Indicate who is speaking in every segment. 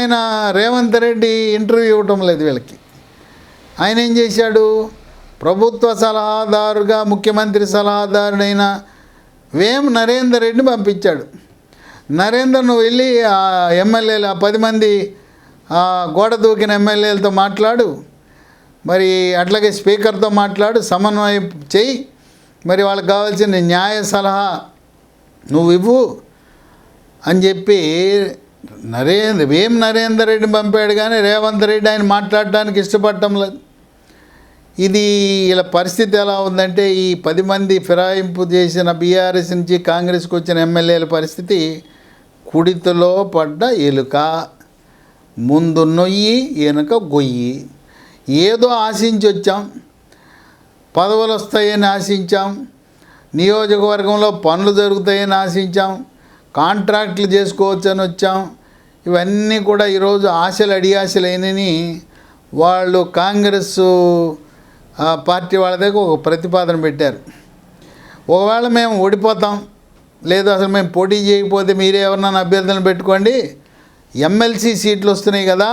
Speaker 1: ఆయన రేవంత్ రెడ్డి ఇంటర్వ్యూ ఇవ్వటం లేదు వీళ్ళకి. ఆయన ఏం చేశాడు, ప్రభుత్వ సలహాదారుగా ముఖ్యమంత్రి సలహాదారుడైన వేం నరేందర్ రెడ్డిని పంపించాడు. నరేందర్, నువ్వు వెళ్ళి ఆ ఎమ్మెల్యేలు, ఆ 10 మంది గోడ దూకిన ఎమ్మెల్యేలతో మాట్లాడు, మరి అట్లాగే స్పీకర్తో మాట్లాడు, సమన్వయం చెయ్యి, మరి వాళ్ళకి కావాల్సిన న్యాయ సలహా నువ్వు ఇవ్వు అని చెప్పి వేం నరేందర్ రెడ్డిని పంపాడు. కానీ రేవంత్ రెడ్డి ఆయన మాట్లాడడానికి ఇష్టపడటం లేదు. ఇది ఇలా పరిస్థితి ఎలా ఉందంటే, ఈ 10 మంది ఫిరాయింపు చేసిన బీఆర్ఎస్ నుంచి కాంగ్రెస్కి వచ్చిన ఎమ్మెల్యేల పరిస్థితి కుడితిలో పడ్డ ఎలుక, ముందు నొయ్యి వెనుక గొయ్యి. ఏదో ఆశించి వచ్చాం, పదవులు వస్తాయని ఆశించాం, నియోజకవర్గంలో పనులు జరుగుతాయని ఆశించాం, కాంట్రాక్టులు చేసుకోవచ్చని వచ్చాం. ఇవన్నీ కూడా ఈరోజు ఆశలు అడియాశలైనని వాళ్ళు కాంగ్రెస్ పార్టీ వాళ్ళ దగ్గర ఒక ప్రతిపాదన పెట్టారు. ఒకవేళ మేము ఓడిపోతాం, లేదు అసలు మేము పోటీ చేయకపోతే మీరే ఎవరినైనా అభ్యర్థులను పెట్టుకోండి, ఎమ్మెల్సీ సీట్లు వస్తున్నాయి కదా,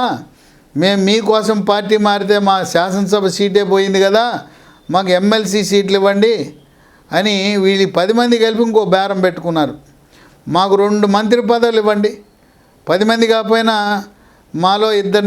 Speaker 1: మేము మీకోసం పార్టీ మారితే మా శాసనసభ సీటే పోయింది కదా, మాకు ఎమ్మెల్సీ సీట్లు ఇవ్వండి అని వీళ్ళు 10 మంది కలిపి ఇంకో బేరం పెట్టుకున్నారు. మాకు 2 మంత్రి పదవులు ఇవ్వండి, 10 మంది కాకపోయినా మాలో 2